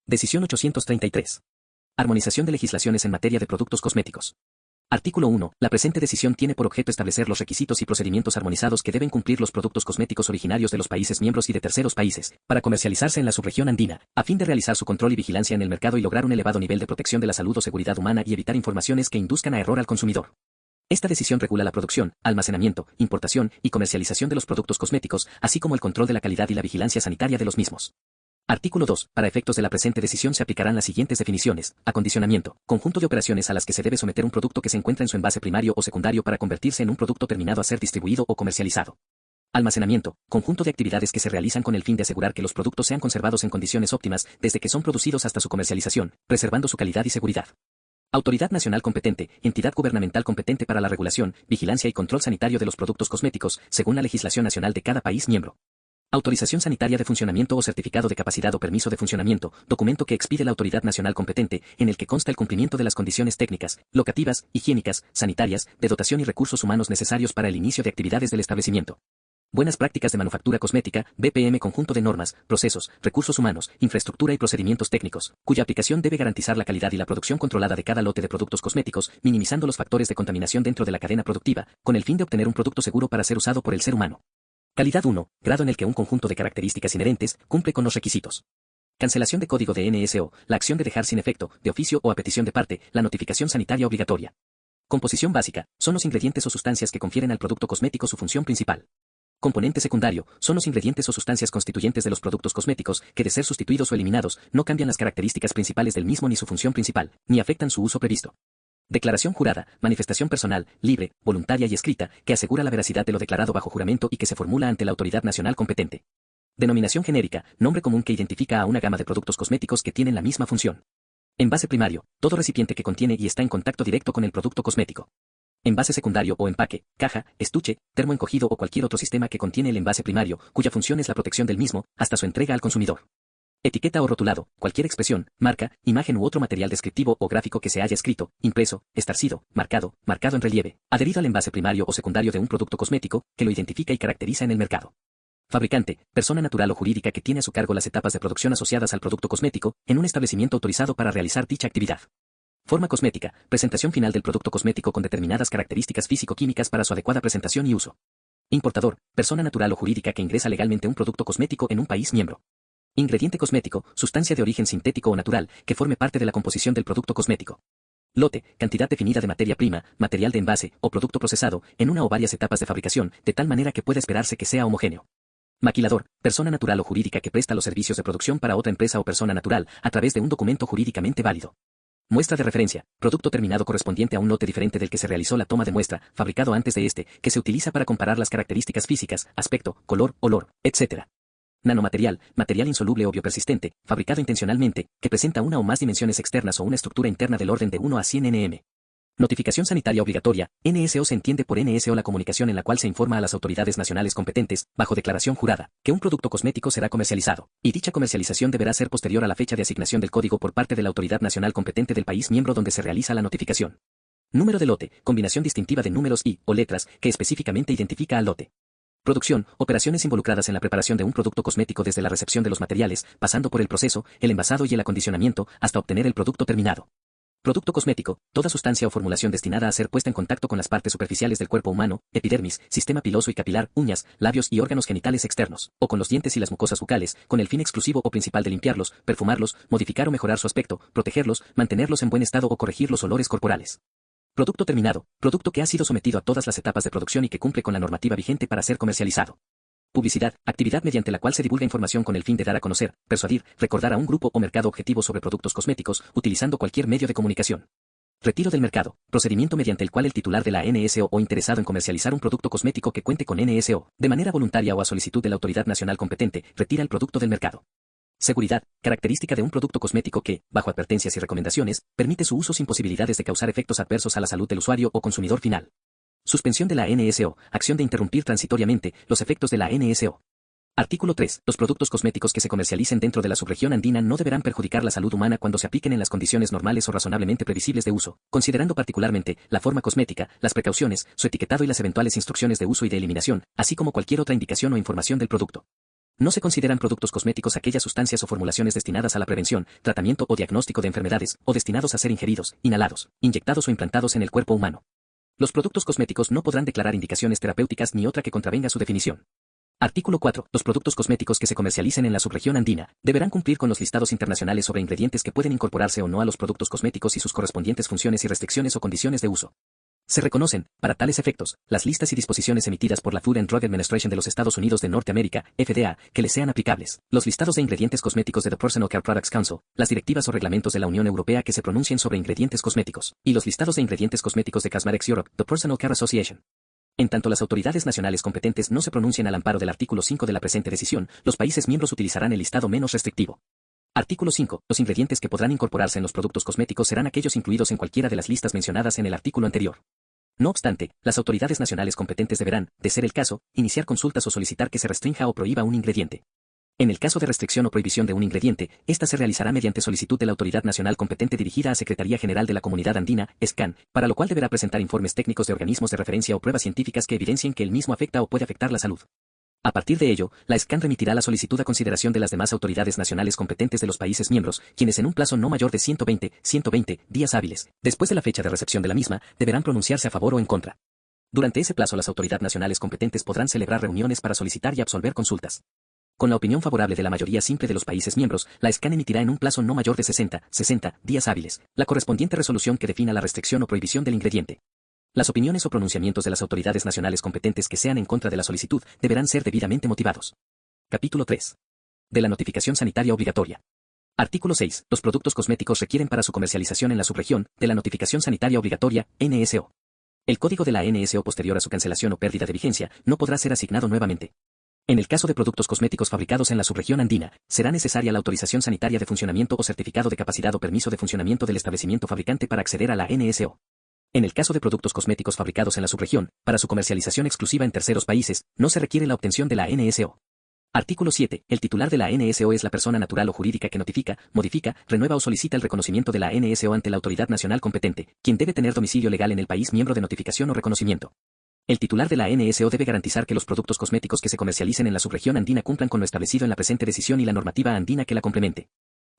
Decisión 833. Armonización de legislaciones en materia de productos cosméticos. Artículo 1. La presente decisión tiene por objeto establecer los requisitos y procedimientos armonizados que deben cumplir los productos cosméticos originarios de los países miembros y de terceros países, para comercializarse en la subregión andina, a fin de realizar su control y vigilancia en el mercado y lograr un elevado nivel de protección de la salud o seguridad humana y evitar informaciones que induzcan a error al consumidor. Esta decisión regula la producción, almacenamiento, importación y comercialización de los productos cosméticos, así como el control de la calidad y la vigilancia sanitaria de los mismos. Artículo 2. Para efectos de la presente decisión se aplicarán las siguientes definiciones: acondicionamiento, conjunto de operaciones a las que se debe someter un producto que se encuentra en su envase primario o secundario para convertirse en un producto terminado a ser distribuido o comercializado. Almacenamiento, conjunto de actividades que se realizan con el fin de asegurar que los productos sean conservados en condiciones óptimas desde que son producidos hasta su comercialización, preservando su calidad y seguridad. Autoridad nacional competente, entidad gubernamental competente para la regulación, vigilancia y control sanitario de los productos cosméticos, según la legislación nacional de cada país miembro. Autorización sanitaria de funcionamiento o certificado de capacidad o permiso de funcionamiento, documento que expide la autoridad nacional competente, en el que consta el cumplimiento de las condiciones técnicas, locativas, higiénicas, sanitarias, de dotación y recursos humanos necesarios para el inicio de actividades del establecimiento. Buenas prácticas de manufactura cosmética, BPM, conjunto de normas, procesos, recursos humanos, infraestructura y procedimientos técnicos, cuya aplicación debe garantizar la calidad y la producción controlada de cada lote de productos cosméticos, minimizando los factores de contaminación dentro de la cadena productiva, con el fin de obtener un producto seguro para ser usado por el ser humano. Calidad 1. Grado en el que un conjunto de características inherentes cumple con los requisitos. Cancelación de código de NSO, la acción de dejar sin efecto, de oficio o a petición de parte, la notificación sanitaria obligatoria. Composición básica, son los ingredientes o sustancias que confieren al producto cosmético su función principal. Componente secundario, son los ingredientes o sustancias constituyentes de los productos cosméticos que, de ser sustituidos o eliminados, no cambian las características principales del mismo ni su función principal, ni afectan su uso previsto. Declaración jurada, manifestación personal, libre, voluntaria y escrita, que asegura la veracidad de lo declarado bajo juramento y que se formula ante la autoridad nacional competente. Denominación genérica, nombre común que identifica a una gama de productos cosméticos que tienen la misma función. Envase primario, todo recipiente que contiene y está en contacto directo con el producto cosmético. Envase secundario o empaque, caja, estuche, termo encogido o cualquier otro sistema que contiene el envase primario, cuya función es la protección del mismo, hasta su entrega al consumidor. Etiqueta o rotulado, cualquier expresión, marca, imagen u otro material descriptivo o gráfico que se haya escrito, impreso, estarcido, marcado en relieve, adherido al envase primario o secundario de un producto cosmético, que lo identifica y caracteriza en el mercado. Fabricante, persona natural o jurídica que tiene a su cargo las etapas de producción asociadas al producto cosmético, en un establecimiento autorizado para realizar dicha actividad. Forma cosmética, presentación final del producto cosmético con determinadas características físico-químicas para su adecuada presentación y uso. Importador, persona natural o jurídica que ingresa legalmente un producto cosmético en un país miembro. Ingrediente cosmético, sustancia de origen sintético o natural, que forme parte de la composición del producto cosmético. Lote, cantidad definida de materia prima, material de envase o producto procesado, en una o varias etapas de fabricación, de tal manera que pueda esperarse que sea homogéneo. Maquilador, persona natural o jurídica que presta los servicios de producción para otra empresa o persona natural, a través de un documento jurídicamente válido. Muestra de referencia, producto terminado correspondiente a un lote diferente del que se realizó la toma de muestra, fabricado antes de este, que se utiliza para comparar las características físicas, aspecto, color, olor, etc. Nanomaterial, material insoluble o biopersistente, fabricado intencionalmente, que presenta una o más dimensiones externas o una estructura interna del orden de 1 a 100 nm. Notificación sanitaria obligatoria, NSO se entiende por NSO la comunicación en la cual se informa a las autoridades nacionales competentes, bajo declaración jurada, que un producto cosmético será comercializado, y dicha comercialización deberá ser posterior a la fecha de asignación del código por parte de la autoridad nacional competente del país miembro donde se realiza la notificación. Número de lote, combinación distintiva de números y, o letras, que específicamente identifica al lote. Producción, operaciones involucradas en la preparación de un producto cosmético desde la recepción de los materiales, pasando por el proceso, el envasado y el acondicionamiento, hasta obtener el producto terminado. Producto cosmético, toda sustancia o formulación destinada a ser puesta en contacto con las partes superficiales del cuerpo humano, epidermis, sistema piloso y capilar, uñas, labios y órganos genitales externos, o con los dientes y las mucosas bucales, con el fin exclusivo o principal de limpiarlos, perfumarlos, modificar o mejorar su aspecto, protegerlos, mantenerlos en buen estado o corregir los olores corporales. Producto terminado, producto que ha sido sometido a todas las etapas de producción y que cumple con la normativa vigente para ser comercializado. Publicidad, actividad mediante la cual se divulga información con el fin de dar a conocer, persuadir, recordar a un grupo o mercado objetivo sobre productos cosméticos, utilizando cualquier medio de comunicación. Retiro del mercado, procedimiento mediante el cual el titular de la NSO o interesado en comercializar un producto cosmético que cuente con NSO, de manera voluntaria o a solicitud de la autoridad nacional competente, retira el producto del mercado. Seguridad, característica de un producto cosmético que, bajo advertencias y recomendaciones, permite su uso sin posibilidades de causar efectos adversos a la salud del usuario o consumidor final. Suspensión de la NSO, acción de interrumpir transitoriamente los efectos de la NSO. Artículo 3. Los productos cosméticos que se comercialicen dentro de la subregión andina no deberán perjudicar la salud humana cuando se apliquen en las condiciones normales o razonablemente previsibles de uso, considerando particularmente la forma cosmética, las precauciones, su etiquetado y las eventuales instrucciones de uso y de eliminación, así como cualquier otra indicación o información del producto. No se consideran productos cosméticos aquellas sustancias o formulaciones destinadas a la prevención, tratamiento o diagnóstico de enfermedades, o destinados a ser ingeridos, inhalados, inyectados o implantados en el cuerpo humano. Los productos cosméticos no podrán declarar indicaciones terapéuticas ni otra que contravenga su definición. Artículo 4. Los productos cosméticos que se comercialicen en la subregión andina deberán cumplir con los listados internacionales sobre ingredientes que pueden incorporarse o no a los productos cosméticos y sus correspondientes funciones y restricciones o condiciones de uso. Se reconocen, para tales efectos, las listas y disposiciones emitidas por la Food and Drug Administration de los Estados Unidos de Norteamérica, FDA, que les sean aplicables, los listados de ingredientes cosméticos de The Personal Care Products Council, las directivas o reglamentos de la Unión Europea que se pronuncien sobre ingredientes cosméticos, y los listados de ingredientes cosméticos de Cosmetics Europe, The Personal Care Association. En tanto las autoridades nacionales competentes no se pronuncien al amparo del artículo 5 de la presente decisión, los países miembros utilizarán el listado menos restrictivo. Artículo 5. Los ingredientes que podrán incorporarse en los productos cosméticos serán aquellos incluidos en cualquiera de las listas mencionadas en el artículo anterior. No obstante, las autoridades nacionales competentes deberán, de ser el caso, iniciar consultas o solicitar que se restrinja o prohíba un ingrediente. En el caso de restricción o prohibición de un ingrediente, esta se realizará mediante solicitud de la autoridad nacional competente dirigida a Secretaría General de la Comunidad Andina, SCAN, para lo cual deberá presentar informes técnicos de organismos de referencia o pruebas científicas que evidencien que el mismo afecta o puede afectar la salud. A partir de ello, la SCAN remitirá la solicitud a consideración de las demás autoridades nacionales competentes de los países miembros, quienes en un plazo no mayor de 120 días hábiles, después de la fecha de recepción de la misma, deberán pronunciarse a favor o en contra. Durante ese plazo las autoridades nacionales competentes podrán celebrar reuniones para solicitar y absolver consultas. Con la opinión favorable de la mayoría simple de los países miembros, la SCAN emitirá en un plazo no mayor de 60 días hábiles, la correspondiente resolución que defina la restricción o prohibición del ingrediente. Las opiniones o pronunciamientos de las autoridades nacionales competentes que sean en contra de la solicitud deberán ser debidamente motivados. Capítulo 3. De la notificación sanitaria obligatoria. Artículo 6. Los productos cosméticos requieren para su comercialización en la subregión de la notificación sanitaria obligatoria, NSO. El código de la NSO posterior a su cancelación o pérdida de vigencia no podrá ser asignado nuevamente. En el caso de productos cosméticos fabricados en la subregión andina, será necesaria la autorización sanitaria de funcionamiento o certificado de capacidad o permiso de funcionamiento del establecimiento fabricante para acceder a la NSO. En el caso de productos cosméticos fabricados en la subregión, para su comercialización exclusiva en terceros países, no se requiere la obtención de la NSO. Artículo 7. El titular de la NSO es la persona natural o jurídica que notifica, modifica, renueva o solicita el reconocimiento de la NSO ante la autoridad nacional competente, quien debe tener domicilio legal en el país miembro de notificación o reconocimiento. El titular de la NSO debe garantizar que los productos cosméticos que se comercialicen en la subregión andina cumplan con lo establecido en la presente decisión y la normativa andina que la complemente.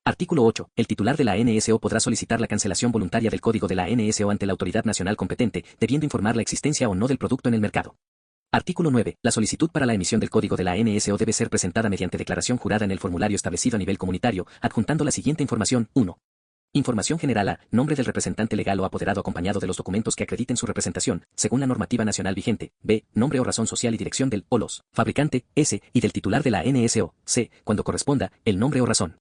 Artículo 8. El titular de la NSO podrá solicitar la cancelación voluntaria del código de la NSO ante la autoridad nacional competente, debiendo informar la existencia o no del producto en el mercado. Artículo 9. La solicitud para la emisión del código de la NSO debe ser presentada mediante declaración jurada en el formulario establecido a nivel comunitario, adjuntando la siguiente información. 1. Información general a nombre del representante legal o apoderado acompañado de los documentos que acrediten su representación, según la normativa nacional vigente. B. Nombre o razón social y dirección del o los fabricante, S. y del titular de la NSO. C. Cuando corresponda, el nombre o razón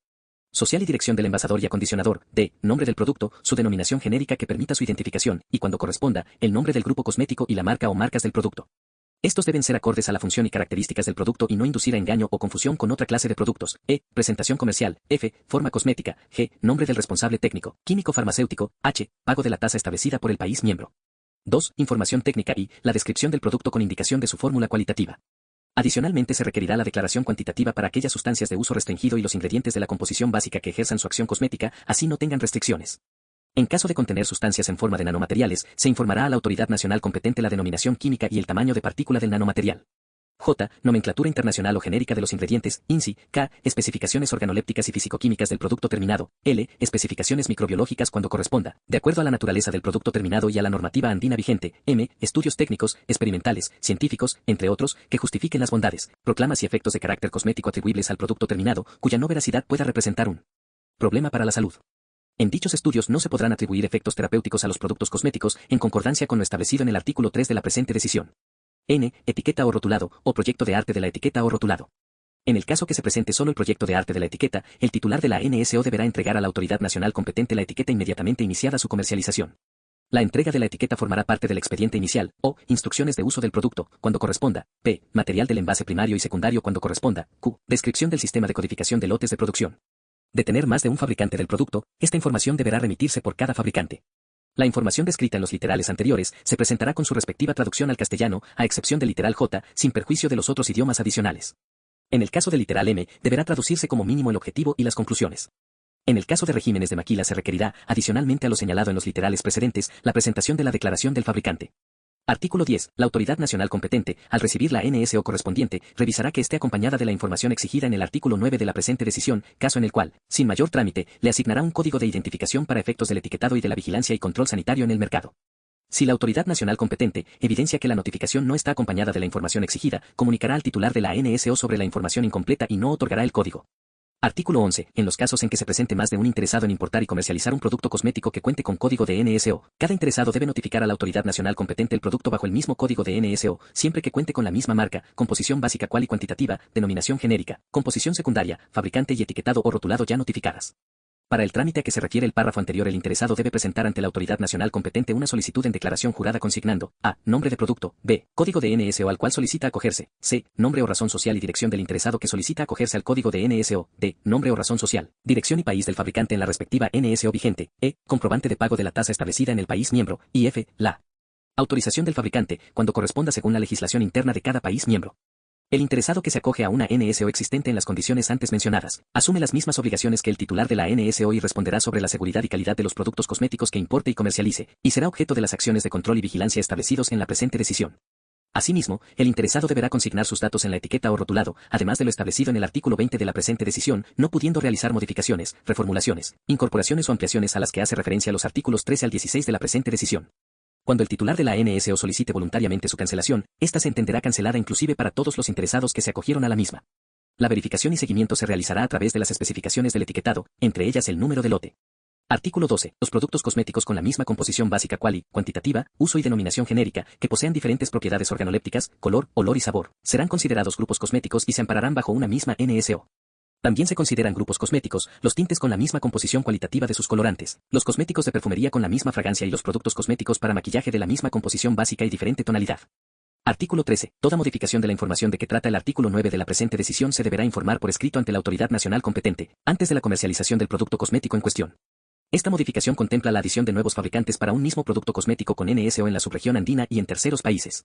social y dirección del envasador y acondicionador. D. Nombre del producto, su denominación genérica que permita su identificación, y cuando corresponda, el nombre del grupo cosmético y la marca o marcas del producto. Estos deben ser acordes a la función y características del producto y no inducir a engaño o confusión con otra clase de productos. E. Presentación comercial. F. Forma cosmética. G. Nombre del responsable técnico, químico farmacéutico. H. Pago de la tasa establecida por el país miembro. 2. Información técnica y la descripción del producto con indicación de su fórmula cualitativa. Adicionalmente se requerirá la declaración cuantitativa para aquellas sustancias de uso restringido y los ingredientes de la composición básica que ejerzan su acción cosmética, así no tengan restricciones. En caso de contener sustancias en forma de nanomateriales, se informará a la autoridad nacional competente la denominación química y el tamaño de partícula del nanomaterial. J. Nomenclatura internacional o genérica de los ingredientes, INSI. K. Especificaciones organolépticas y fisicoquímicas del producto terminado. L. Especificaciones microbiológicas cuando corresponda, de acuerdo a la naturaleza del producto terminado y a la normativa andina vigente. M. Estudios técnicos, experimentales, científicos, entre otros, que justifiquen las bondades, proclamas y efectos de carácter cosmético atribuibles al producto terminado, cuya no veracidad pueda representar un problema para la salud. En dichos estudios no se podrán atribuir efectos terapéuticos a los productos cosméticos, en concordancia con lo establecido en el artículo 3 de la presente decisión. N. Etiqueta o rotulado, o proyecto de arte de la etiqueta o rotulado. En el caso que se presente solo el proyecto de arte de la etiqueta, el titular de la NSO deberá entregar a la autoridad nacional competente la etiqueta inmediatamente iniciada su comercialización. La entrega de la etiqueta formará parte del expediente inicial, o instrucciones de uso del producto, cuando corresponda. P. Material del envase primario y secundario cuando corresponda. Q. Descripción del sistema de codificación de lotes de producción. De tener más de un fabricante del producto, esta información deberá remitirse por cada fabricante. La información descrita en los literales anteriores se presentará con su respectiva traducción al castellano, a excepción del literal J, sin perjuicio de los otros idiomas adicionales. En el caso del literal M, deberá traducirse como mínimo el objetivo y las conclusiones. En el caso de regímenes de maquila se requerirá, adicionalmente a lo señalado en los literales precedentes, la presentación de la declaración del fabricante. Artículo 10. La autoridad nacional competente, al recibir la NSO correspondiente, revisará que esté acompañada de la información exigida en el artículo 9 de la presente decisión, caso en el cual, sin mayor trámite, le asignará un código de identificación para efectos del etiquetado y de la vigilancia y control sanitario en el mercado. Si la autoridad nacional competente evidencia que la notificación no está acompañada de la información exigida, comunicará al titular de la NSO sobre la información incompleta y no otorgará el código. Artículo 11. En los casos en que se presente más de un interesado en importar y comercializar un producto cosmético que cuente con código de NSO, cada interesado debe notificar a la autoridad nacional competente el producto bajo el mismo código de NSO, siempre que cuente con la misma marca, composición básica cual y cuantitativa, denominación genérica, composición secundaria, fabricante y etiquetado o rotulado ya notificadas. Para el trámite a que se refiere el párrafo anterior, el interesado debe presentar ante la autoridad nacional competente una solicitud en declaración jurada consignando a. Nombre de producto, b. Código de NSO al cual solicita acogerse, c. Nombre o razón social y dirección del interesado que solicita acogerse al código de NSO, d. Nombre o razón social, dirección y país del fabricante en la respectiva NSO vigente, e. Comprobante de pago de la tasa establecida en el país miembro, y f. La autorización del fabricante, cuando corresponda según la legislación interna de cada país miembro. El interesado que se acoge a una NSO existente en las condiciones antes mencionadas, asume las mismas obligaciones que el titular de la NSO y responderá sobre la seguridad y calidad de los productos cosméticos que importe y comercialice, y será objeto de las acciones de control y vigilancia establecidos en la presente decisión. Asimismo, el interesado deberá consignar sus datos en la etiqueta o rotulado, además de lo establecido en el artículo 20 de la presente decisión, no pudiendo realizar modificaciones, reformulaciones, incorporaciones o ampliaciones a las que hace referencia los artículos 13 al 16 de la presente decisión. Cuando el titular de la NSO solicite voluntariamente su cancelación, esta se entenderá cancelada inclusive para todos los interesados que se acogieron a la misma. La verificación y seguimiento se realizará a través de las especificaciones del etiquetado, entre ellas el número de lote. Artículo 12. Los productos cosméticos con la misma composición básica cual y cuantitativa, uso y denominación genérica, que posean diferentes propiedades organolépticas, color, olor y sabor, serán considerados grupos cosméticos y se ampararán bajo una misma NSO. También se consideran grupos cosméticos los tintes con la misma composición cualitativa de sus colorantes, los cosméticos de perfumería con la misma fragancia y los productos cosméticos para maquillaje de la misma composición básica y diferente tonalidad. Artículo 13. Toda modificación de la información de que trata el artículo 9 de la presente decisión se deberá informar por escrito ante la autoridad nacional competente, antes de la comercialización del producto cosmético en cuestión. Esta modificación contempla la adición de nuevos fabricantes para un mismo producto cosmético con NSO en la subregión andina y en terceros países.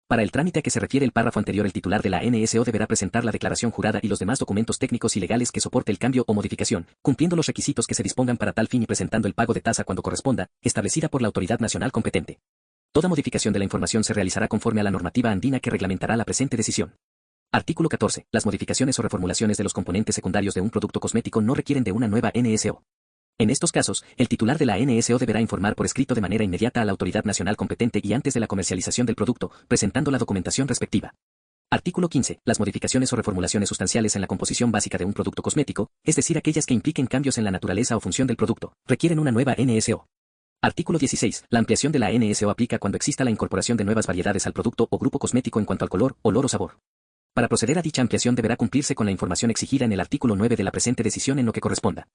Para el trámite a que se refiere el párrafo anterior, el titular de la NSO deberá presentar la declaración jurada y los demás documentos técnicos y legales que soporte el cambio o modificación, cumpliendo los requisitos que se dispongan para tal fin y presentando el pago de tasa cuando corresponda, establecida por la autoridad nacional competente. Toda modificación de la información se realizará conforme a la normativa andina que reglamentará la presente decisión. Artículo 14. Las modificaciones o reformulaciones de los componentes secundarios de un producto cosmético no requieren de una nueva NSO. En estos casos, el titular de la NSO deberá informar por escrito de manera inmediata a la autoridad nacional competente y antes de la comercialización del producto, presentando la documentación respectiva. Artículo 15. Las modificaciones o reformulaciones sustanciales en la composición básica de un producto cosmético, es decir, aquellas que impliquen cambios en la naturaleza o función del producto, requieren una nueva NSO. Artículo 16. La ampliación de la NSO aplica cuando exista la incorporación de nuevas variedades al producto o grupo cosmético en cuanto al color, olor o sabor. Para proceder a dicha ampliación deberá cumplirse con la información exigida en el artículo 9 de la presente decisión en lo que corresponda.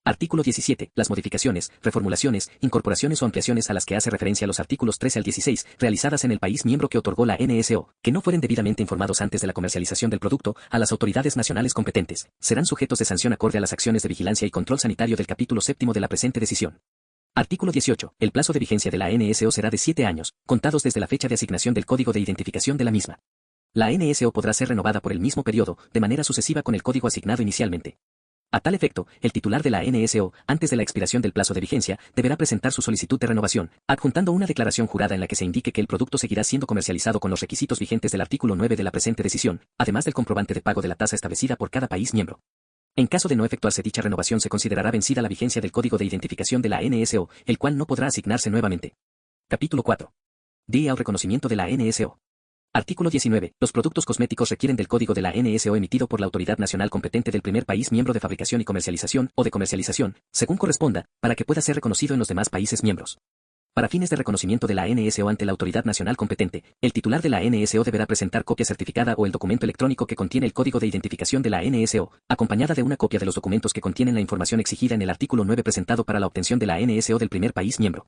Artículo 17. Las modificaciones, reformulaciones, incorporaciones o ampliaciones a las que hace referencia los artículos 13 al 16, realizadas en el país miembro que otorgó la NSO, que no fueren debidamente informados antes de la comercialización del producto a las autoridades nacionales competentes, serán sujetos de sanción acorde a las acciones de vigilancia y control sanitario del capítulo 7 de la presente decisión. Artículo 18. El plazo de vigencia de la NSO será de 7 años, contados desde la fecha de asignación del código de identificación de la misma. La NSO podrá ser renovada por el mismo periodo, de manera sucesiva con el código asignado inicialmente. A tal efecto, el titular de la NSO, antes de la expiración del plazo de vigencia, deberá presentar su solicitud de renovación, adjuntando una declaración jurada en la que se indique que el producto seguirá siendo comercializado con los requisitos vigentes del artículo 9 de la presente decisión, además del comprobante de pago de la tasa establecida por cada país miembro. En caso de no efectuarse dicha renovación, se considerará vencida la vigencia del código de identificación de la NSO, el cual no podrá asignarse nuevamente. Capítulo 4. Día o reconocimiento de la NSO. Artículo 19. Los productos cosméticos requieren del código de la NSO emitido por la autoridad nacional competente del primer país miembro de fabricación y comercialización, o de comercialización, según corresponda, para que pueda ser reconocido en los demás países miembros. Para fines de reconocimiento de la NSO ante la autoridad nacional competente, el titular de la NSO deberá presentar copia certificada o el documento electrónico que contiene el código de identificación de la NSO, acompañada de una copia de los documentos que contienen la información exigida en el artículo 9 presentado para la obtención de la NSO del primer país miembro.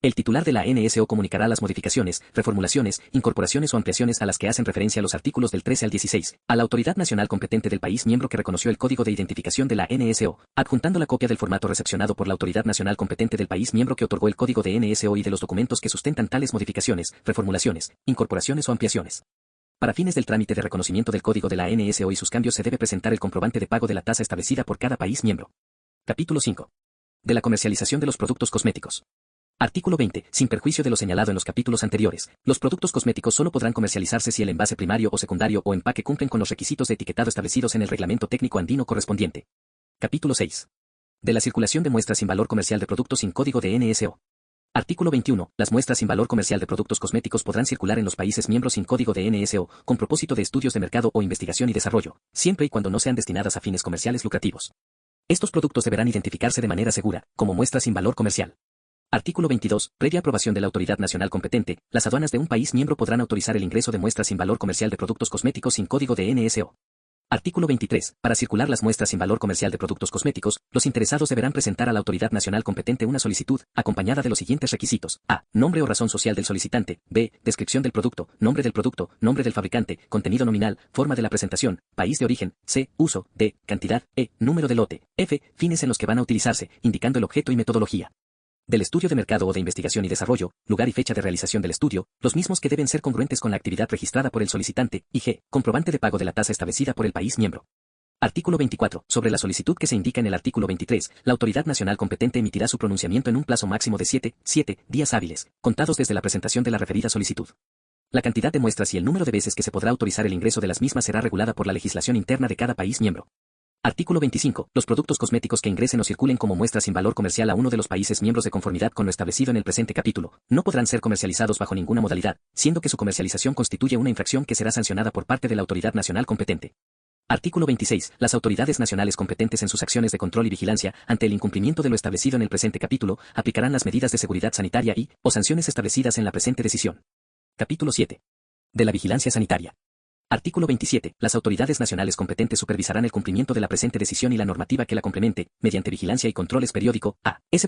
El titular de la NSO comunicará las modificaciones, reformulaciones, incorporaciones o ampliaciones a las que hacen referencia los artículos del 13 al 16, a la autoridad nacional competente del país miembro que reconoció el código de identificación de la NSO, adjuntando la copia del formato recepcionado por la autoridad nacional competente del país miembro que otorgó el código de NSO y de los documentos que sustentan tales modificaciones, reformulaciones, incorporaciones o ampliaciones. Para fines del trámite de reconocimiento del código de la NSO y sus cambios se debe presentar el comprobante de pago de la tasa establecida por cada país miembro. Capítulo 5. De la comercialización de los productos cosméticos. Artículo 20. Sin perjuicio de lo señalado en los capítulos anteriores, los productos cosméticos solo podrán comercializarse si el envase primario o secundario o empaque cumplen con los requisitos de etiquetado establecidos en el Reglamento Técnico Andino correspondiente. Capítulo 6. De la circulación de muestras sin valor comercial de productos sin código de NSO. Artículo 21. Las muestras sin valor comercial de productos cosméticos podrán circular en los países miembros sin código de NSO, con propósito de estudios de mercado o investigación y desarrollo, siempre y cuando no sean destinadas a fines comerciales lucrativos. Estos productos deberán identificarse de manera segura, como muestras sin valor comercial. Artículo 22. Previa aprobación de la autoridad nacional competente, las aduanas de un país miembro podrán autorizar el ingreso de muestras sin valor comercial de productos cosméticos sin código de NSO. Artículo 23. Para circular las muestras sin valor comercial de productos cosméticos, los interesados deberán presentar a la autoridad nacional competente una solicitud, acompañada de los siguientes requisitos: a. Nombre o razón social del solicitante; b. Descripción del producto, nombre del fabricante, contenido nominal, forma de la presentación, país de origen; c. Uso; d. Cantidad; e. Número de lote; f. Fines en los que van a utilizarse, indicando el objeto y metodología del estudio de mercado o de investigación y desarrollo, lugar y fecha de realización del estudio, los mismos que deben ser congruentes con la actividad registrada por el solicitante, y g. Comprobante de pago de la tasa establecida por el país miembro. Artículo 24. Sobre la solicitud que se indica en el artículo 23, la autoridad nacional competente emitirá su pronunciamiento en un plazo máximo de 7 días hábiles, contados desde la presentación de la referida solicitud. La cantidad de muestras y el número de veces que se podrá autorizar el ingreso de las mismas será regulada por la legislación interna de cada país miembro. Artículo 25. Los productos cosméticos que ingresen o circulen como muestras sin valor comercial a uno de los países miembros de conformidad con lo establecido en el presente capítulo, no podrán ser comercializados bajo ninguna modalidad, siendo que su comercialización constituye una infracción que será sancionada por parte de la autoridad nacional competente. Artículo 26. Las autoridades nacionales competentes en sus acciones de control y vigilancia, ante el incumplimiento de lo establecido en el presente capítulo, aplicarán las medidas de seguridad sanitaria y, o sanciones establecidas en la presente decisión. Capítulo 7. De la vigilancia sanitaria. Artículo 27. Las autoridades nacionales competentes supervisarán el cumplimiento de la presente decisión y la normativa que la complemente, mediante vigilancia y controles periódico,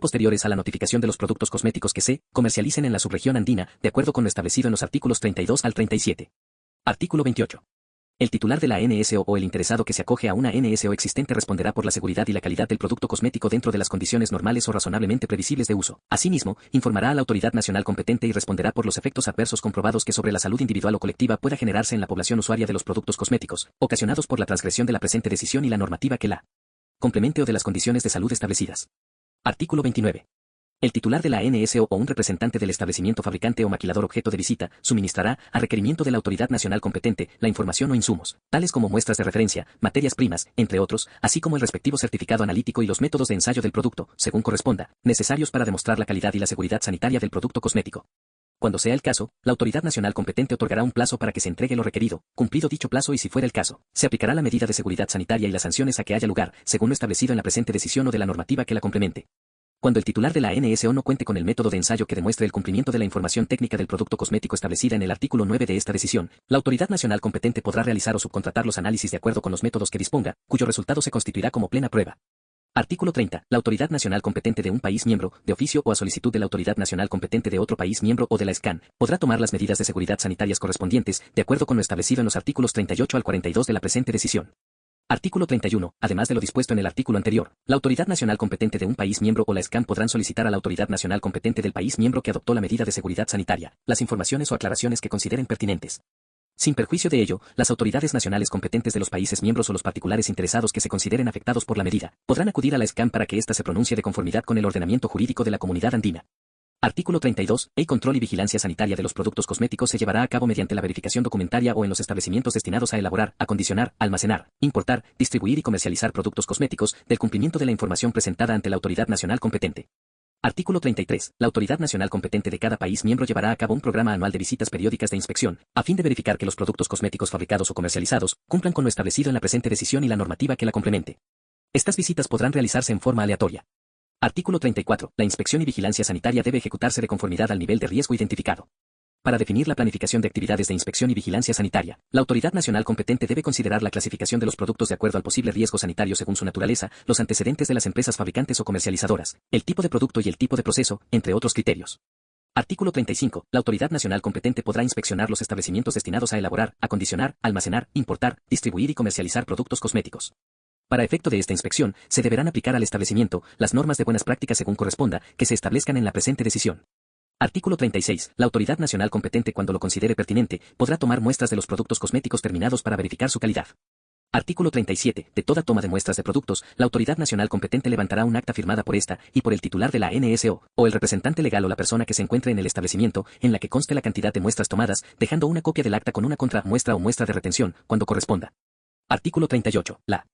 posteriores a la notificación de los productos cosméticos que se comercialicen en la subregión andina, de acuerdo con lo establecido en los artículos 32 al 37. Artículo 28. El titular de la NSO o el interesado que se acoge a una NSO existente responderá por la seguridad y la calidad del producto cosmético dentro de las condiciones normales o razonablemente previsibles de uso. Asimismo, informará a la autoridad nacional competente y responderá por los efectos adversos comprobados que sobre la salud individual o colectiva pueda generarse en la población usuaria de los productos cosméticos, ocasionados por la transgresión de la presente decisión y la normativa que la complemente o de las condiciones de salud establecidas. Artículo 29. El titular de la NSO o un representante del establecimiento fabricante o maquilador objeto de visita suministrará, a requerimiento de la autoridad nacional competente, la información o insumos, tales como muestras de referencia, materias primas, entre otros, así como el respectivo certificado analítico y los métodos de ensayo del producto, según corresponda, necesarios para demostrar la calidad y la seguridad sanitaria del producto cosmético. Cuando sea el caso, la autoridad nacional competente otorgará un plazo para que se entregue lo requerido. Cumplido dicho plazo y si fuera el caso, se aplicará la medida de seguridad sanitaria y las sanciones a que haya lugar, según lo establecido en la presente decisión o de la normativa que la complemente. Cuando el titular de la NSO no cuente con el método de ensayo que demuestre el cumplimiento de la información técnica del producto cosmético establecida en el artículo 9 de esta decisión, la autoridad nacional competente podrá realizar o subcontratar los análisis de acuerdo con los métodos que disponga, cuyo resultado se constituirá como plena prueba. Artículo 30. La autoridad nacional competente de un país miembro, de oficio o a solicitud de la autoridad nacional competente de otro país miembro o de la SCAN, podrá tomar las medidas de seguridad sanitarias correspondientes, de acuerdo con lo establecido en los artículos 38 al 42 de la presente decisión. Artículo 31. Además de lo dispuesto en el artículo anterior, la autoridad nacional competente de un país miembro o la SCAN podrán solicitar a la autoridad nacional competente del país miembro que adoptó la medida de seguridad sanitaria, las informaciones o aclaraciones que consideren pertinentes. Sin perjuicio de ello, las autoridades nacionales competentes de los países miembros o los particulares interesados que se consideren afectados por la medida, podrán acudir a la SCAN para que ésta se pronuncie de conformidad con el ordenamiento jurídico de la Comunidad Andina. Artículo 32. El control y vigilancia sanitaria de los productos cosméticos se llevará a cabo mediante la verificación documentaria o en los establecimientos destinados a elaborar, acondicionar, almacenar, importar, distribuir y comercializar productos cosméticos, del cumplimiento de la información presentada ante la autoridad nacional competente. Artículo 33. La autoridad nacional competente de cada país miembro llevará a cabo un programa anual de visitas periódicas de inspección, a fin de verificar que los productos cosméticos fabricados o comercializados cumplan con lo establecido en la presente decisión y la normativa que la complemente. Estas visitas podrán realizarse en forma aleatoria. Artículo 34. La inspección y vigilancia sanitaria debe ejecutarse de conformidad al nivel de riesgo identificado. Para definir la planificación de actividades de inspección y vigilancia sanitaria, la autoridad nacional competente debe considerar la clasificación de los productos de acuerdo al posible riesgo sanitario según su naturaleza, los antecedentes de las empresas fabricantes o comercializadoras, el tipo de producto y el tipo de proceso, entre otros criterios. Artículo 35. La autoridad nacional competente podrá inspeccionar los establecimientos destinados a elaborar, acondicionar, almacenar, importar, distribuir y comercializar productos cosméticos. Para efecto de esta inspección, se deberán aplicar al establecimiento las normas de buenas prácticas según corresponda, que se establezcan en la presente decisión. Artículo 36. La autoridad nacional competente, cuando lo considere pertinente, podrá tomar muestras de los productos cosméticos terminados para verificar su calidad. Artículo 37. De toda toma de muestras de productos, la autoridad nacional competente levantará un acta firmada por esta y por el titular de la NSO, o el representante legal o la persona que se encuentre en el establecimiento, en la que conste la cantidad de muestras tomadas, dejando una copia del acta con una contramuestra o muestra de retención, cuando corresponda. Artículo 38. La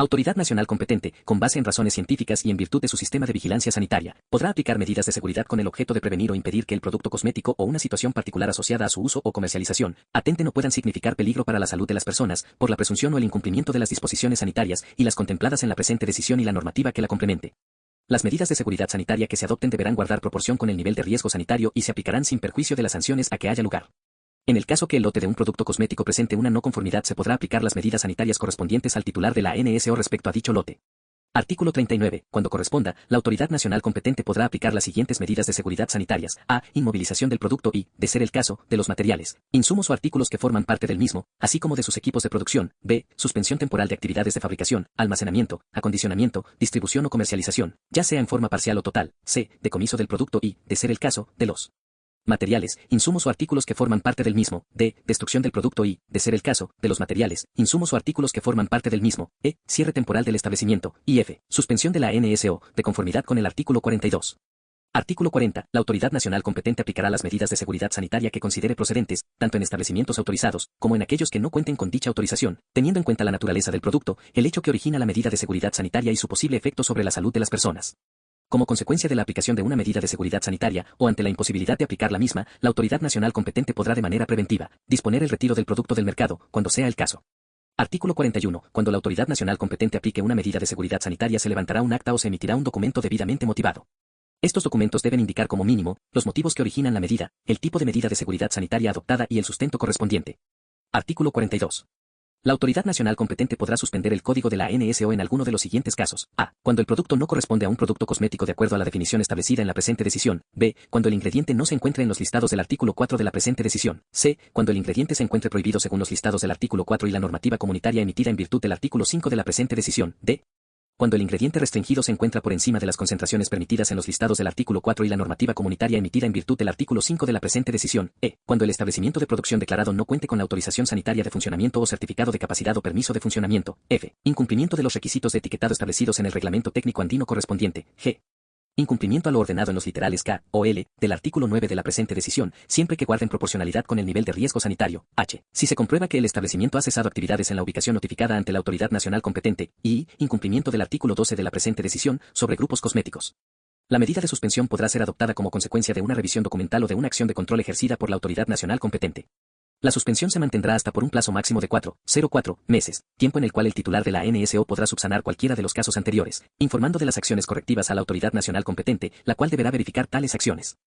Autoridad nacional competente, con base en razones científicas y en virtud de su sistema de vigilancia sanitaria, podrá aplicar medidas de seguridad con el objeto de prevenir o impedir que el producto cosmético o una situación particular asociada a su uso o comercialización, atenten o puedan significar peligro para la salud de las personas, por la presunción o el incumplimiento de las disposiciones sanitarias y las contempladas en la presente decisión y la normativa que la complemente. Las medidas de seguridad sanitaria que se adopten deberán guardar proporción con el nivel de riesgo sanitario y se aplicarán sin perjuicio de las sanciones a que haya lugar. En el caso que el lote de un producto cosmético presente una no conformidad, se podrá aplicar las medidas sanitarias correspondientes al titular de la NSO respecto a dicho lote. Artículo 39. Cuando corresponda, la autoridad nacional competente podrá aplicar las siguientes medidas de seguridad sanitarias: a. Inmovilización del producto y, de ser el caso, de los materiales, insumos o artículos que forman parte del mismo, así como de sus equipos de producción. b. Suspensión temporal de actividades de fabricación, almacenamiento, acondicionamiento, distribución o comercialización, ya sea en forma parcial o total. c. Decomiso del producto y, de ser el caso, de los materiales, insumos o artículos que forman parte del mismo. d. Destrucción del producto y, de ser el caso, de los materiales, insumos o artículos que forman parte del mismo. e. Cierre temporal del establecimiento. y f. Suspensión de la NSO, de conformidad con el artículo 42. Artículo 40. La autoridad nacional competente aplicará las medidas de seguridad sanitaria que considere procedentes, tanto en establecimientos autorizados, como en aquellos que no cuenten con dicha autorización, teniendo en cuenta la naturaleza del producto, el hecho que origina la medida de seguridad sanitaria y su posible efecto sobre la salud de las personas. Como consecuencia de la aplicación de una medida de seguridad sanitaria, o ante la imposibilidad de aplicar la misma, la autoridad nacional competente podrá de manera preventiva disponer el retiro del producto del mercado, cuando sea el caso. Artículo 41. Cuando la autoridad nacional competente aplique una medida de seguridad sanitaria, se levantará un acta o se emitirá un documento debidamente motivado. Estos documentos deben indicar como mínimo los motivos que originan la medida, el tipo de medida de seguridad sanitaria adoptada y el sustento correspondiente. Artículo 42. La autoridad nacional competente podrá suspender el código de la NSO en alguno de los siguientes casos: a. Cuando el producto no corresponde a un producto cosmético de acuerdo a la definición establecida en la presente decisión. b. Cuando el ingrediente no se encuentre en los listados del artículo 4 de la presente decisión. c. Cuando el ingrediente se encuentre prohibido según los listados del artículo 4 y la normativa comunitaria emitida en virtud del artículo 5 de la presente decisión. d. Cuando el ingrediente restringido se encuentra por encima de las concentraciones permitidas en los listados del artículo 4 y la normativa comunitaria emitida en virtud del artículo 5 de la presente decisión. Cuando el establecimiento de producción declarado no cuente con la autorización sanitaria de funcionamiento o certificado de capacidad o permiso de funcionamiento. f. Incumplimiento de los requisitos de etiquetado establecidos en el reglamento técnico andino correspondiente. g. Incumplimiento a lo ordenado en los literales K o L del artículo 9 de la presente decisión, siempre que guarden proporcionalidad con el nivel de riesgo sanitario. H. Si se comprueba que el establecimiento ha cesado actividades en la ubicación notificada ante la autoridad nacional competente. Y. Incumplimiento del artículo 12 de la presente decisión sobre grupos cosméticos. La medida de suspensión podrá ser adoptada como consecuencia de una revisión documental o de una acción de control ejercida por la autoridad nacional competente. La suspensión se mantendrá hasta por un plazo máximo de 4 meses, tiempo en el cual el titular de la NSO podrá subsanar cualquiera de los casos anteriores, informando de las acciones correctivas a la autoridad nacional competente, la cual deberá verificar tales acciones.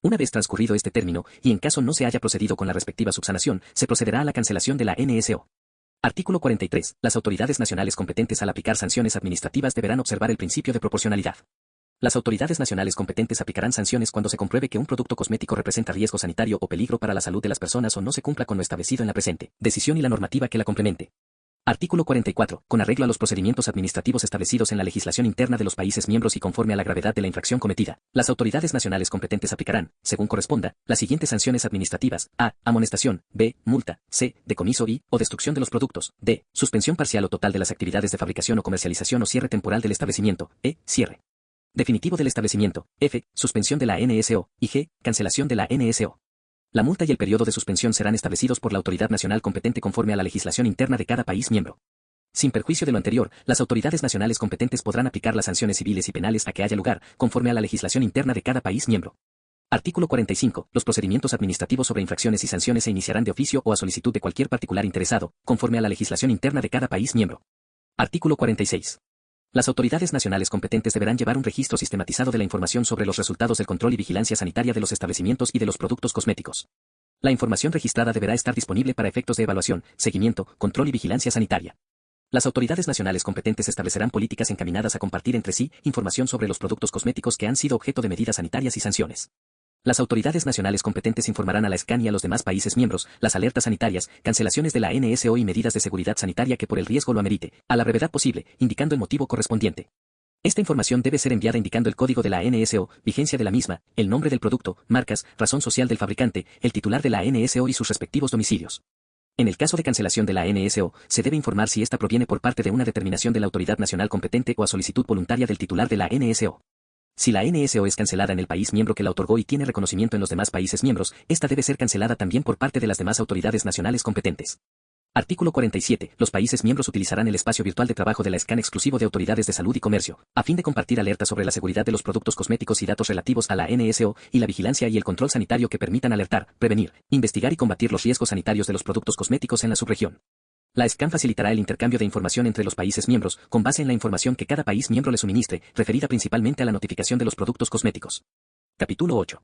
Una vez transcurrido este término, y en caso no se haya procedido con la respectiva subsanación, se procederá a la cancelación de la NSO. Artículo 43. Las autoridades nacionales competentes al aplicar sanciones administrativas deberán observar el principio de proporcionalidad. Las autoridades nacionales competentes aplicarán sanciones cuando se compruebe que un producto cosmético representa riesgo sanitario o peligro para la salud de las personas o no se cumpla con lo establecido en la presente decisión y la normativa que la complemente. Artículo 44. Con arreglo a los procedimientos administrativos establecidos en la legislación interna de los países miembros y conforme a la gravedad de la infracción cometida, las autoridades nacionales competentes aplicarán, según corresponda, las siguientes sanciones administrativas: a. Amonestación. b. Multa. c. Decomiso y, o destrucción de los productos. d. Suspensión parcial o total de las actividades de fabricación o comercialización o cierre temporal del establecimiento. Cierre definitivo del establecimiento. f. Suspensión de la NSO. Y g. Cancelación de la NSO. La multa y el periodo de suspensión serán establecidos por la autoridad nacional competente conforme a la legislación interna de cada país miembro. Sin perjuicio de lo anterior, las autoridades nacionales competentes podrán aplicar las sanciones civiles y penales a que haya lugar, conforme a la legislación interna de cada país miembro. Artículo 45. Los procedimientos administrativos sobre infracciones y sanciones se iniciarán de oficio o a solicitud de cualquier particular interesado, conforme a la legislación interna de cada país miembro. Artículo 46. Las autoridades nacionales competentes deberán llevar un registro sistematizado de la información sobre los resultados del control y vigilancia sanitaria de los establecimientos y de los productos cosméticos. La información registrada deberá estar disponible para efectos de evaluación, seguimiento, control y vigilancia sanitaria. Las autoridades nacionales competentes establecerán políticas encaminadas a compartir entre sí información sobre los productos cosméticos que han sido objeto de medidas sanitarias y sanciones. Las autoridades nacionales competentes informarán a la SCAN y a los demás países miembros las alertas sanitarias, cancelaciones de la NSO y medidas de seguridad sanitaria que por el riesgo lo amerite, a la brevedad posible, indicando el motivo correspondiente. Esta información debe ser enviada indicando el código de la NSO, vigencia de la misma, el nombre del producto, marcas, razón social del fabricante, el titular de la NSO y sus respectivos domicilios. En el caso de cancelación de la NSO, se debe informar si esta proviene por parte de una determinación de la autoridad nacional competente o a solicitud voluntaria del titular de la NSO. Si la NSO es cancelada en el país miembro que la otorgó y tiene reconocimiento en los demás países miembros, esta debe ser cancelada también por parte de las demás autoridades nacionales competentes. Artículo 47. Los países miembros utilizarán el espacio virtual de trabajo de la SCAN exclusivo de autoridades de salud y comercio, a fin de compartir alertas sobre la seguridad de los productos cosméticos y datos relativos a la NSO, y la vigilancia y el control sanitario que permitan alertar, prevenir, investigar y combatir los riesgos sanitarios de los productos cosméticos en la subregión. La SCAN facilitará el intercambio de información entre los países miembros, con base en la información que cada país miembro le suministre, referida principalmente a la notificación de los productos cosméticos. Capítulo 8.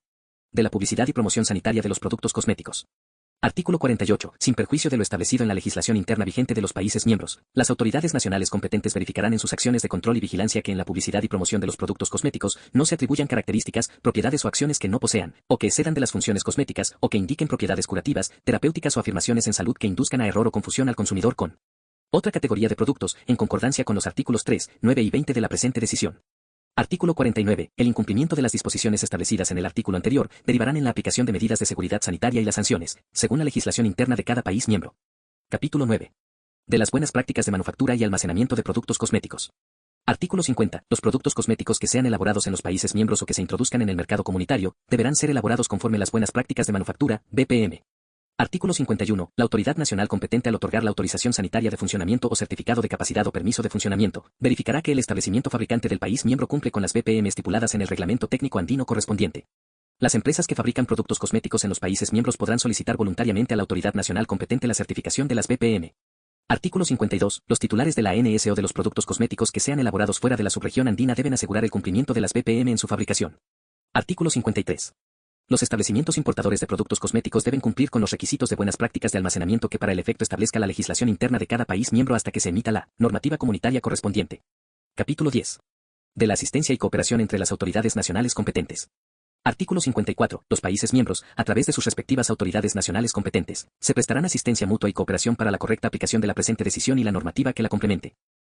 De la publicidad y promoción sanitaria de los productos cosméticos. Artículo 48. Sin perjuicio de lo establecido en la legislación interna vigente de los países miembros, las autoridades nacionales competentes verificarán en sus acciones de control y vigilancia que en la publicidad y promoción de los productos cosméticos no se atribuyan características, propiedades o acciones que no posean, o que excedan de las funciones cosméticas, o que indiquen propiedades curativas, terapéuticas o afirmaciones en salud que induzcan a error o confusión al consumidor con otra categoría de productos, en concordancia con los artículos 3, 9 y 20 de la presente decisión. Artículo 49. El incumplimiento de las disposiciones establecidas en el artículo anterior derivarán en la aplicación de medidas de seguridad sanitaria y las sanciones, según la legislación interna de cada país miembro. Capítulo 9. De las buenas prácticas de manufactura y almacenamiento de productos cosméticos. Artículo 50. Los productos cosméticos que sean elaborados en los países miembros o que se introduzcan en el mercado comunitario, deberán ser elaborados conforme las buenas prácticas de manufactura, BPM. Artículo 51. La autoridad nacional competente al otorgar la autorización sanitaria de funcionamiento o certificado de capacidad o permiso de funcionamiento, verificará que el establecimiento fabricante del país miembro cumple con las BPM estipuladas en el reglamento técnico andino correspondiente. Las empresas que fabrican productos cosméticos en los países miembros podrán solicitar voluntariamente a la autoridad nacional competente la certificación de las BPM. Artículo 52. Los titulares de la NSO de los productos cosméticos que sean elaborados fuera de la subregión andina deben asegurar el cumplimiento de las BPM en su fabricación. Artículo 53. Los establecimientos importadores de productos cosméticos deben cumplir con los requisitos de buenas prácticas de almacenamiento que para el efecto establezca la legislación interna de cada país miembro hasta que se emita la normativa comunitaria correspondiente. Capítulo 10. De la asistencia y cooperación entre las autoridades nacionales competentes. Artículo 54. Los países miembros, a través de sus respectivas autoridades nacionales competentes, se prestarán asistencia mutua y cooperación para la correcta aplicación de la presente decisión y la normativa que la complemente.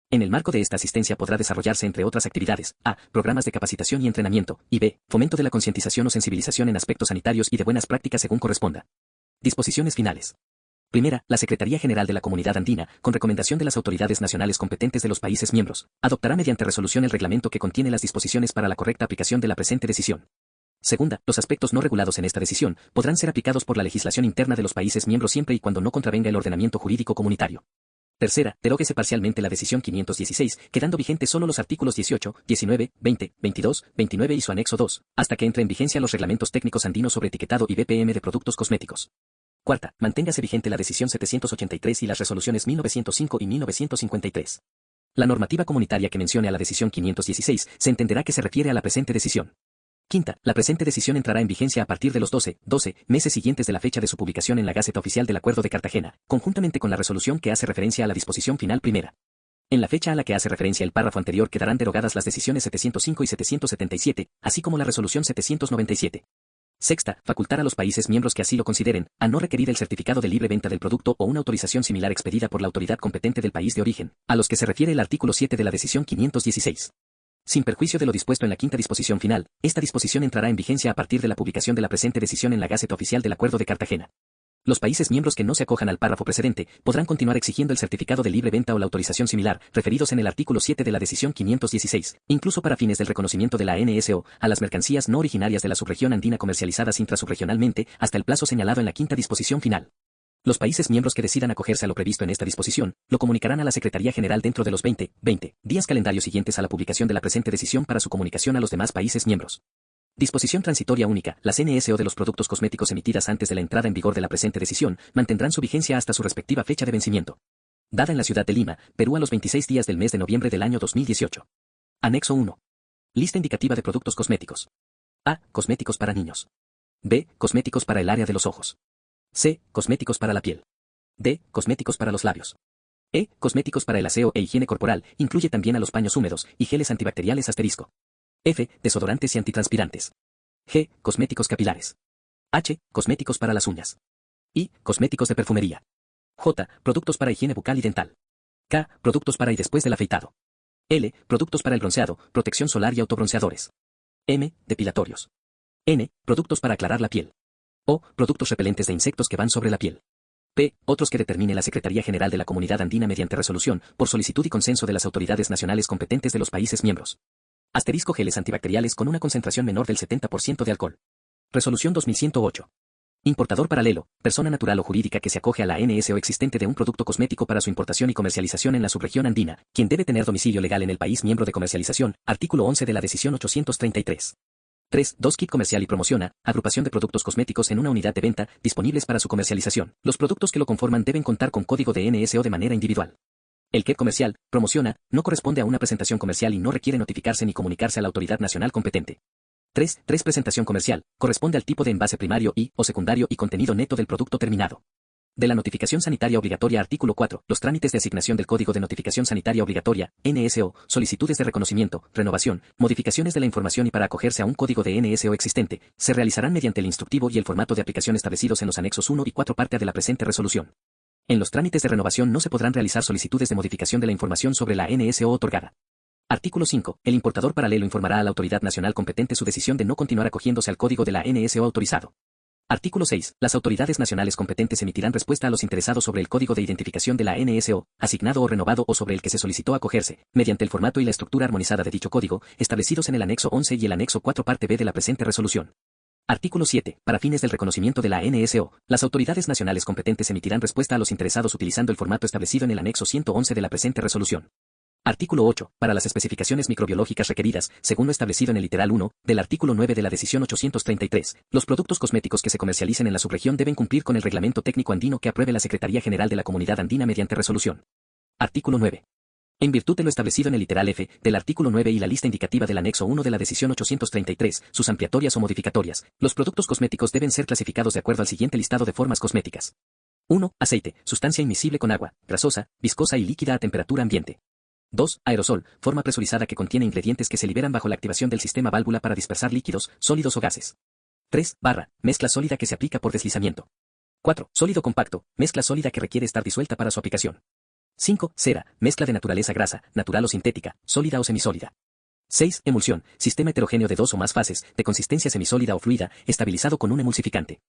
En el marco de esta asistencia podrá desarrollarse entre otras actividades, a. Programas de capacitación y entrenamiento, y b. Fomento de la concientización o sensibilización en aspectos sanitarios y de buenas prácticas según corresponda. Disposiciones finales. Primera, la Secretaría General de la Comunidad Andina, con recomendación de las autoridades nacionales competentes de los países miembros, adoptará mediante resolución el reglamento que contiene las disposiciones para la correcta aplicación de la presente decisión. Segunda, los aspectos no regulados en esta decisión podrán ser aplicados por la legislación interna de los países miembros siempre y cuando no contravenga el ordenamiento jurídico comunitario. Tercera, deróguese parcialmente la decisión 516, quedando vigentes solo los artículos 18, 19, 20, 22, 29 y su anexo 2, hasta que entre en vigencia los reglamentos técnicos andinos sobre etiquetado y BPM de productos cosméticos. Cuarta, manténgase vigente la decisión 783 y las resoluciones 1905 y 1953. La normativa comunitaria que mencione a la decisión 516 se entenderá que se refiere a la presente decisión. Quinta, la presente decisión entrará en vigencia a partir de los 12 meses siguientes de la fecha de su publicación en la Gaceta Oficial del Acuerdo de Cartagena, conjuntamente con la resolución que hace referencia a la disposición final primera. En la fecha a la que hace referencia el párrafo anterior quedarán derogadas las decisiones 705 y 777, así como la resolución 797. Sexta, facultar a los países miembros que así lo consideren, a no requerir el certificado de libre venta del producto o una autorización similar expedida por la autoridad competente del país de origen, a los que se refiere el artículo 7 de la decisión 516. Sin perjuicio de lo dispuesto en la quinta disposición final, esta disposición entrará en vigencia a partir de la publicación de la presente decisión en la Gaceta Oficial del Acuerdo de Cartagena. Los países miembros que no se acojan al párrafo precedente podrán continuar exigiendo el certificado de libre venta o la autorización similar, referidos en el artículo 7 de la decisión 516, incluso para fines del reconocimiento de la NSO, a las mercancías no originarias de la subregión andina comercializadas intrasubregionalmente, hasta el plazo señalado en la quinta disposición final. Los países miembros que decidan acogerse a lo previsto en esta disposición, lo comunicarán a la Secretaría General dentro de los 20 días calendarios siguientes a la publicación de la presente decisión para su comunicación a los demás países miembros. Disposición transitoria única. Las NSO de los productos cosméticos emitidas antes de la entrada en vigor de la presente decisión mantendrán su vigencia hasta su respectiva fecha de vencimiento. Dada en la ciudad de Lima, Perú a los 26 días del mes de noviembre del año 2018. Anexo 1. Lista indicativa de productos cosméticos. A. Cosméticos para niños. B. Cosméticos para el área de los ojos. C. Cosméticos para la piel. D. Cosméticos para los labios. E. Cosméticos para el aseo e higiene corporal, incluye también a los paños húmedos y geles antibacteriales asterisco. F. Desodorantes y antitranspirantes. G. Cosméticos capilares. H. Cosméticos para las uñas. I. Cosméticos de perfumería. J. Productos para higiene bucal y dental. K. Productos para y después del afeitado. L. Productos para el bronceado, protección solar y autobronceadores. M. Depilatorios. N. Productos para aclarar la piel. O. Productos repelentes de insectos que van sobre la piel. P. Otros que determine la Secretaría General de la Comunidad Andina mediante resolución, por solicitud y consenso de las autoridades nacionales competentes de los países miembros. Asterisco geles antibacteriales con una concentración menor del 70% de alcohol. Resolución 2108. Importador paralelo, persona natural o jurídica que se acoge a la NSO existente de un producto cosmético para su importación y comercialización en la subregión andina, quien debe tener domicilio legal en el país miembro de comercialización, artículo 11 de la decisión 833. 3. 2. Kit comercial y promociona, agrupación de productos cosméticos en una unidad de venta, disponibles para su comercialización. Los productos que lo conforman deben contar con código de NSO de manera individual. El kit comercial, promociona, no corresponde a una presentación comercial y no requiere notificarse ni comunicarse a la autoridad nacional competente. 3. Presentación comercial, corresponde al tipo de envase primario y, o secundario y contenido neto del producto terminado. De la notificación sanitaria obligatoria artículo 4, los trámites de asignación del Código de Notificación Sanitaria Obligatoria, NSO, solicitudes de reconocimiento, renovación, modificaciones de la información y para acogerse a un código de NSO existente, se realizarán mediante el instructivo y el formato de aplicación establecidos en los anexos 1 y 4 parte de la presente resolución. En los trámites de renovación no se podrán realizar solicitudes de modificación de la información sobre la NSO otorgada. Artículo 5. El importador paralelo informará a la autoridad nacional competente su decisión de no continuar acogiéndose al código de la NSO autorizado. Artículo 6. Las autoridades nacionales competentes emitirán respuesta a los interesados sobre el código de identificación de la NSO, asignado o renovado o sobre el que se solicitó acogerse, mediante el formato y la estructura armonizada de dicho código, establecidos en el anexo 11 y el anexo 4 parte B de la presente resolución. Artículo 7. Para fines del reconocimiento de la NSO, las autoridades nacionales competentes emitirán respuesta a los interesados utilizando el formato establecido en el anexo 111 de la presente resolución. Artículo 8. Para las especificaciones microbiológicas requeridas, según lo establecido en el literal 1, del artículo 9 de la decisión 833, los productos cosméticos que se comercialicen en la subregión deben cumplir con el reglamento técnico andino que apruebe la Secretaría General de la Comunidad Andina mediante resolución. Artículo 9. En virtud de lo establecido en el literal F, del artículo 9 y la lista indicativa del anexo 1 de la decisión 833, sus ampliatorias o modificatorias, los productos cosméticos deben ser clasificados de acuerdo al siguiente listado de formas cosméticas. 1. Aceite, sustancia inmiscible con agua, grasosa, viscosa y líquida a temperatura ambiente. 2. Aerosol, forma presurizada que contiene ingredientes que se liberan bajo la activación del sistema válvula para dispersar líquidos, sólidos o gases. 3. Barra, mezcla sólida que se aplica por deslizamiento. 4. Sólido compacto, mezcla sólida que requiere estar disuelta para su aplicación. 5. Cera, mezcla de naturaleza grasa, natural o sintética, sólida o semisólida. 6. Emulsión, sistema heterogéneo de dos o más fases, de consistencia semisólida o fluida, estabilizado con un emulsificante.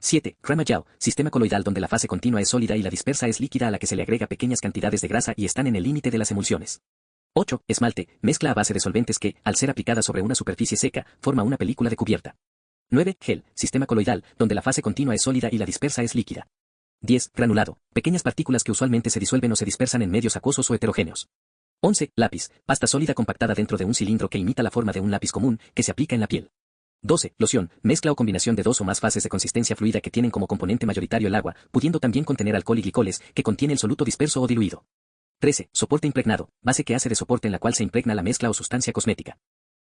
7. Crema gel, sistema coloidal donde la fase continua es sólida y la dispersa es líquida a la que se le agrega pequeñas cantidades de grasa y están en el límite de las emulsiones. 8. Esmalte, mezcla a base de solventes que, al ser aplicada sobre una superficie seca, forma una película de cubierta. 9. Gel, sistema coloidal, donde la fase continua es sólida y la dispersa es líquida. 10. Granulado, pequeñas partículas que usualmente se disuelven o se dispersan en medios acuosos o heterogéneos. 11. Lápiz, pasta sólida compactada dentro de un cilindro que imita la forma de un lápiz común, que se aplica en la piel. 12. Loción, mezcla o combinación de dos o más fases de consistencia fluida que tienen como componente mayoritario el agua, pudiendo también contener alcohol y glicoles, que contiene el soluto disperso o diluido. 13. Soporte impregnado, base que hace de soporte en la cual se impregna la mezcla o sustancia cosmética.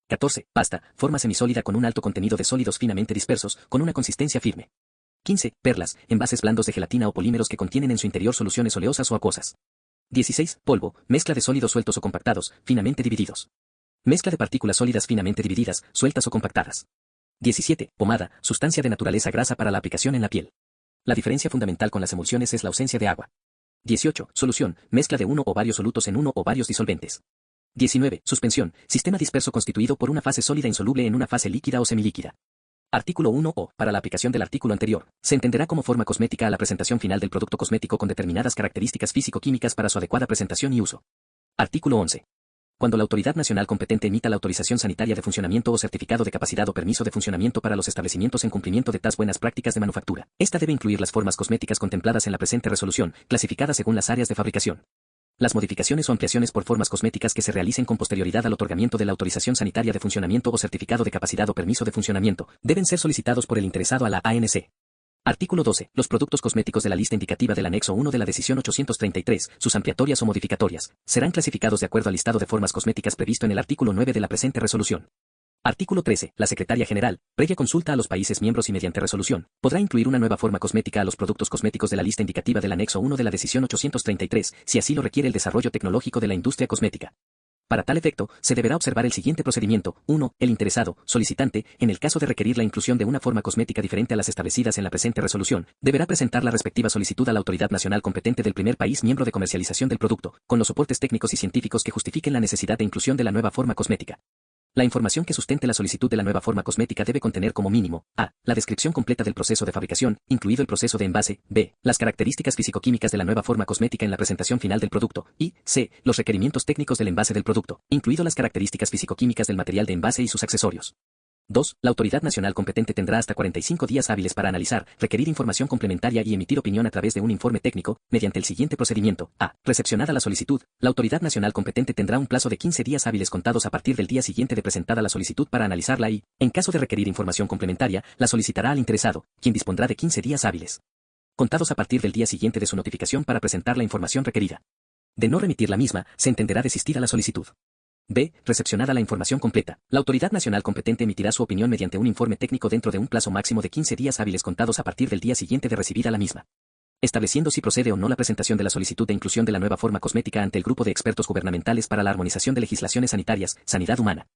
14. Pasta, forma semisólida con un alto contenido de sólidos finamente dispersos, con una consistencia firme. 15. Perlas, envases blandos de gelatina o polímeros que contienen en su interior soluciones oleosas o acuosas. 16. Polvo, mezcla de sólidos sueltos o compactados, finamente divididos. Mezcla de partículas sólidas finamente divididas, sueltas o compactadas. 17. Pomada, sustancia de naturaleza grasa para la aplicación en la piel. La diferencia fundamental con las emulsiones es la ausencia de agua. 18. Solución, mezcla de uno o varios solutos en uno o varios disolventes. 19. Suspensión, sistema disperso constituido por una fase sólida insoluble en una fase líquida o semilíquida. Artículo 1 o, para la aplicación del artículo anterior, se entenderá como forma cosmética a la presentación final del producto cosmético con determinadas características físico-químicas para su adecuada presentación y uso. Artículo 11. Cuando la autoridad nacional competente emita la autorización sanitaria de funcionamiento o certificado de capacidad o permiso de funcionamiento para los establecimientos en cumplimiento de tas buenas prácticas de manufactura, esta debe incluir las formas cosméticas contempladas en la presente resolución, clasificadas según las áreas de fabricación. Las modificaciones o ampliaciones por formas cosméticas que se realicen con posterioridad al otorgamiento de la autorización sanitaria de funcionamiento o certificado de capacidad o permiso de funcionamiento, deben ser solicitados por el interesado a la ANC. Artículo 12. Los productos cosméticos de la lista indicativa del anexo 1 de la decisión 833, sus ampliatorias o modificatorias, serán clasificados de acuerdo al listado de formas cosméticas previsto en el artículo 9 de la presente resolución. Artículo 13. La Secretaría General, previa consulta a los países miembros y mediante resolución, podrá incluir una nueva forma cosmética a los productos cosméticos de la lista indicativa del anexo 1 de la decisión 833, si así lo requiere el desarrollo tecnológico de la industria cosmética. Para tal efecto, se deberá observar el siguiente procedimiento. 1. El interesado, solicitante, en el caso de requerir la inclusión de una forma cosmética diferente a las establecidas en la presente resolución, deberá presentar la respectiva solicitud a la autoridad nacional competente del primer país miembro de comercialización del producto, con los soportes técnicos y científicos que justifiquen la necesidad de inclusión de la nueva forma cosmética. La información que sustente la solicitud de la nueva forma cosmética debe contener como mínimo a. La descripción completa del proceso de fabricación, incluido el proceso de envase, b. Las características fisicoquímicas de la nueva forma cosmética en la presentación final del producto, y c. Los requerimientos técnicos del envase del producto, incluido las características fisicoquímicas del material de envase y sus accesorios. 2. La autoridad nacional competente tendrá hasta 45 días hábiles para analizar, requerir información complementaria y emitir opinión a través de un informe técnico, mediante el siguiente procedimiento. A. Recepcionada la solicitud, la autoridad nacional competente tendrá un plazo de 15 días hábiles contados a partir del día siguiente de presentada la solicitud para analizarla y, en caso de requerir información complementaria, la solicitará al interesado, quien dispondrá de 15 días hábiles contados a partir del día siguiente de su notificación para presentar la información requerida. De no remitir la misma, se entenderá desistida la solicitud. B. Recepcionada la información completa, la autoridad nacional competente emitirá su opinión mediante un informe técnico dentro de un plazo máximo de 15 días hábiles contados a partir del día siguiente de recibida la misma, estableciendo si procede o no la presentación de la solicitud de inclusión de la nueva forma cosmética ante el grupo de expertos gubernamentales para la armonización de legislaciones sanitarias, sanidad humana.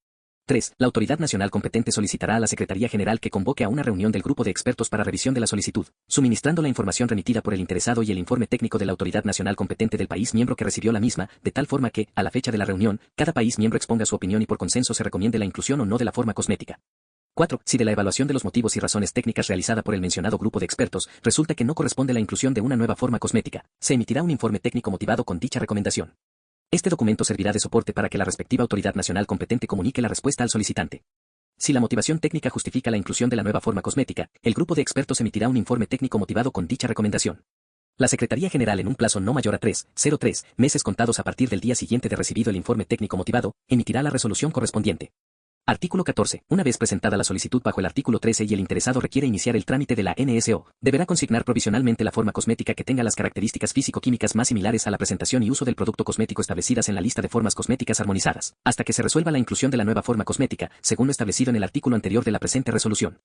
3. La autoridad nacional competente solicitará a la Secretaría General que convoque a una reunión del grupo de expertos para revisión de la solicitud, suministrando la información remitida por el interesado y el informe técnico de la autoridad nacional competente del país miembro que recibió la misma, de tal forma que, a la fecha de la reunión, cada país miembro exponga su opinión y por consenso se recomiende la inclusión o no de la forma cosmética. 4. Si de la evaluación de los motivos y razones técnicas realizada por el mencionado grupo de expertos, resulta que no corresponde la inclusión de una nueva forma cosmética, se emitirá un informe técnico motivado con dicha recomendación. Este documento servirá de soporte para que la respectiva autoridad nacional competente comunique la respuesta al solicitante. Si la motivación técnica justifica la inclusión de la nueva forma cosmética, el grupo de expertos emitirá un informe técnico motivado con dicha recomendación. La Secretaría General en un plazo no mayor a 3,03 meses contados a partir del día siguiente de recibido el informe técnico motivado, emitirá la resolución correspondiente. Artículo 14. Una vez presentada la solicitud bajo el artículo 13 y el interesado requiere iniciar el trámite de la NSO, deberá consignar provisionalmente la forma cosmética que tenga las características físico-químicas más similares a la presentación y uso del producto cosmético establecidas en la lista de formas cosméticas armonizadas, hasta que se resuelva la inclusión de la nueva forma cosmética, según lo establecido en el artículo anterior de la presente resolución.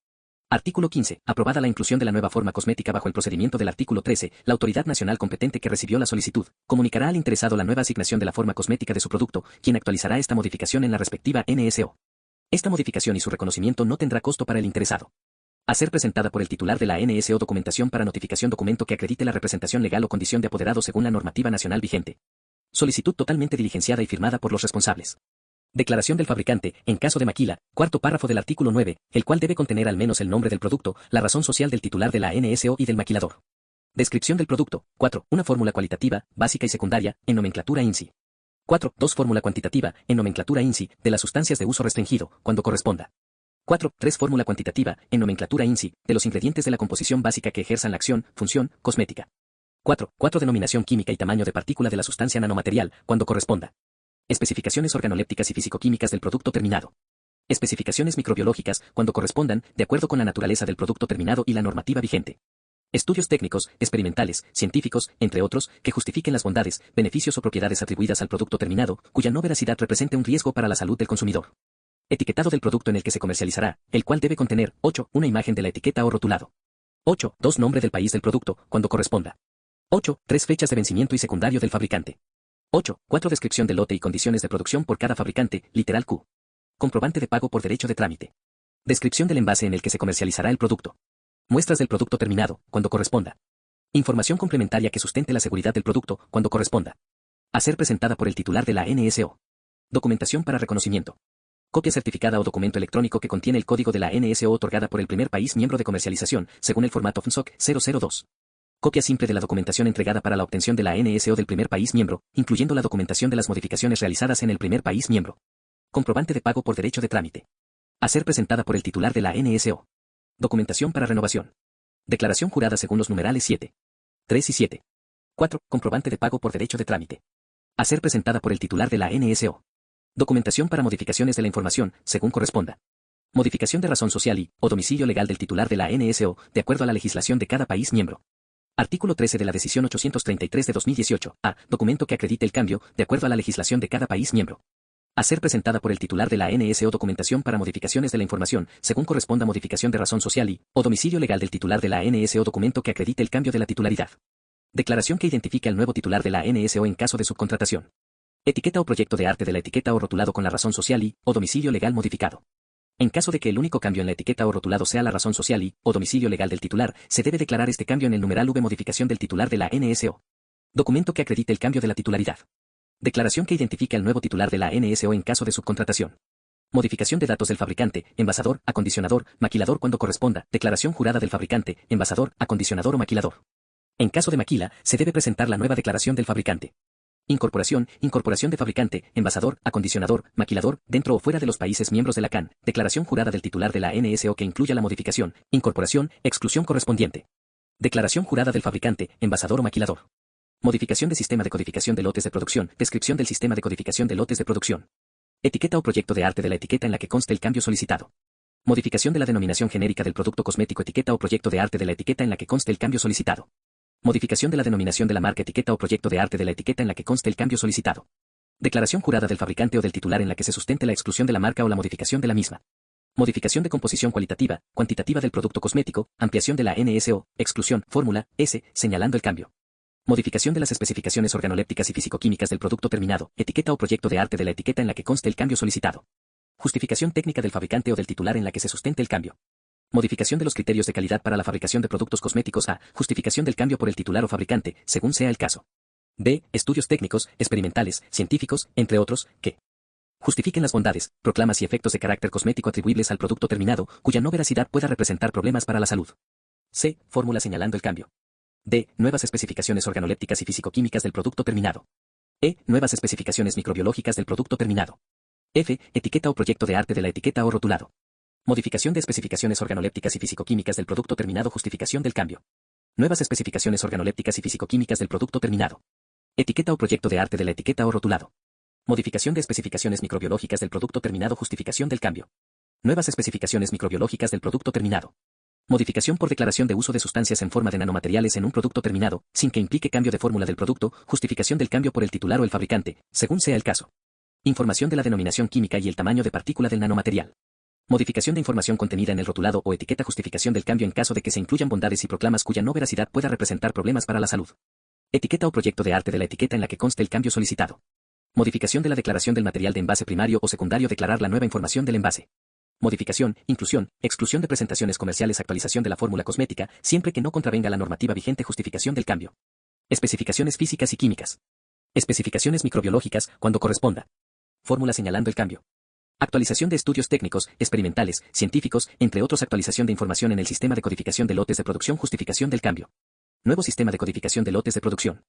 Artículo 15. Aprobada la inclusión de la nueva forma cosmética bajo el procedimiento del artículo 13, la autoridad nacional competente que recibió la solicitud, comunicará al interesado la nueva asignación de la forma cosmética de su producto, quien actualizará esta modificación en la respectiva NSO. Esta modificación y su reconocimiento no tendrá costo para el interesado. A ser presentada por el titular de la NSO documentación para notificación documento que acredite la representación legal o condición de apoderado según la normativa nacional vigente. Solicitud totalmente diligenciada y firmada por los responsables. Declaración del fabricante, en caso de maquila, cuarto párrafo del artículo 9, el cual debe contener al menos el nombre del producto, la razón social del titular de la NSO y del maquilador. Descripción del producto. 4. Una fórmula cualitativa, básica y secundaria, en nomenclatura INSI. 4. 2. Fórmula cuantitativa, en nomenclatura INSI, de las sustancias de uso restringido, cuando corresponda. 4. 3. Fórmula cuantitativa, en nomenclatura INSI, de los ingredientes de la composición básica que ejerzan la acción, función, cosmética. 4. 4. Denominación química y tamaño de partícula de la sustancia nanomaterial, cuando corresponda. Especificaciones organolépticas y fisicoquímicas del producto terminado. Especificaciones microbiológicas, cuando correspondan, de acuerdo con la naturaleza del producto terminado y la normativa vigente. Estudios técnicos, experimentales, científicos, entre otros, que justifiquen las bondades, beneficios o propiedades atribuidas al producto terminado, cuya no veracidad represente un riesgo para la salud del consumidor. Etiquetado del producto en el que se comercializará, el cual debe contener 8. Una imagen de la etiqueta o rotulado. 8. 2. Nombre del país del producto, cuando corresponda. 8. 3. Fechas de vencimiento y secundario del fabricante. 8. 4. Descripción del lote y condiciones de producción por cada fabricante, literal Q. Comprobante de pago por derecho de trámite. Descripción del envase en el que se comercializará el producto. Muestras del producto terminado, cuando corresponda. Información complementaria que sustente la seguridad del producto, cuando corresponda. A ser presentada por el titular de la NSO. Documentación para reconocimiento. Copia certificada o documento electrónico que contiene el código de la NSO otorgada por el primer país miembro de comercialización, según el formato FNSOC 002. Copia simple de la documentación entregada para la obtención de la NSO del primer país miembro, incluyendo la documentación de las modificaciones realizadas en el primer país miembro. Comprobante de pago por derecho de trámite. A ser presentada por el titular de la NSO. Documentación para renovación. Declaración jurada según los numerales 7, 3 y 7. 4. Comprobante de pago por derecho de trámite. A ser presentada por el titular de la NSO. Documentación para modificaciones de la información, según corresponda. Modificación de razón social y, o domicilio legal del titular de la NSO, de acuerdo a la legislación de cada país miembro. Artículo 13 de la Decisión 833 de 2018. A. Documento que acredite el cambio, de acuerdo a la legislación de cada país miembro. A ser presentada por el titular de la NSO documentación para modificaciones de la información, según corresponda modificación de razón social y, o domicilio legal del titular de la NSO documento que acredite el cambio de la titularidad. Declaración que identifique al nuevo titular de la NSO en caso de subcontratación. Etiqueta o proyecto de arte de la etiqueta o rotulado con la razón social y, o domicilio legal modificado. En caso de que el único cambio en la etiqueta o rotulado sea la razón social y, o domicilio legal del titular, se debe declarar este cambio en el numeral V modificación del titular de la NSO. Documento que acredite el cambio de la titularidad. Declaración que identifique al nuevo titular de la NSO en caso de subcontratación. Modificación de datos del fabricante, envasador, acondicionador, maquilador cuando corresponda, declaración jurada del fabricante, envasador, acondicionador o maquilador. En caso de maquila, se debe presentar la nueva declaración del fabricante. Incorporación de fabricante, envasador, acondicionador, maquilador, dentro o fuera de los países miembros de la CAN, declaración jurada del titular de la NSO que incluya la modificación, incorporación, exclusión correspondiente. Declaración jurada del fabricante, envasador o maquilador. Modificación de sistema de codificación de lotes de producción, descripción del sistema de codificación de lotes de producción. Etiqueta o proyecto de arte de la etiqueta en la que conste el cambio solicitado. Modificación de la denominación genérica del producto cosmético, etiqueta o proyecto de arte de la etiqueta en la que conste el cambio solicitado. Modificación de la denominación de la marca, etiqueta o proyecto de arte de la etiqueta en la que conste el cambio solicitado. Declaración jurada del fabricante o del titular en la que se sustente la exclusión de la marca o la modificación de la misma. Modificación de composición cualitativa, cuantitativa del producto cosmético, ampliación de la NSO, exclusión, fórmula, S, señalando el cambio. Modificación de las especificaciones organolépticas y fisicoquímicas del producto terminado, etiqueta o proyecto de arte de la etiqueta en la que conste el cambio solicitado. Justificación técnica del fabricante o del titular en la que se sustente el cambio. Modificación de los criterios de calidad para la fabricación de productos cosméticos. A. Justificación del cambio por el titular o fabricante, según sea el caso. B. Estudios técnicos, experimentales, científicos, entre otros, que justifiquen las bondades, proclamas y efectos de carácter cosmético atribuibles al producto terminado, cuya no veracidad pueda representar problemas para la salud. C. Fórmula señalando el cambio. D. Nuevas especificaciones organolépticas y fisicoquímicas del producto terminado. E. Nuevas especificaciones microbiológicas del producto terminado. F. Etiqueta o proyecto de arte de la etiqueta o rotulado. Modificación de especificaciones organolépticas y fisicoquímicas del producto terminado. Justificación del cambio. Nuevas especificaciones organolépticas y fisicoquímicas del producto terminado. Etiqueta o proyecto de arte de la etiqueta o rotulado. Modificación de especificaciones microbiológicas del producto terminado. Justificación del cambio. Nuevas especificaciones microbiológicas del producto terminado. Modificación por declaración de uso de sustancias en forma de nanomateriales en un producto terminado, sin que implique cambio de fórmula del producto. Justificación del cambio por el titular o el fabricante, según sea el caso. Información de la denominación química y el tamaño de partícula del nanomaterial. Modificación de información contenida en el rotulado o etiqueta. Justificación del cambio en caso de que se incluyan bondades y proclamas cuya no veracidad pueda representar problemas para la salud. Etiqueta o proyecto de arte de la etiqueta en la que conste el cambio solicitado. Modificación de la declaración del material de envase primario o secundario. Declarar la nueva información del envase. Modificación, inclusión, exclusión de presentaciones comerciales. Actualización de la fórmula cosmética, siempre que no contravenga la normativa vigente. Justificación del cambio. Especificaciones físicas y químicas. Especificaciones microbiológicas, cuando corresponda. Fórmula señalando el cambio. Actualización de estudios técnicos, experimentales, científicos, entre otros. Actualización de información en el sistema de codificación de lotes de producción. Justificación del cambio. Nuevo sistema de codificación de lotes de producción.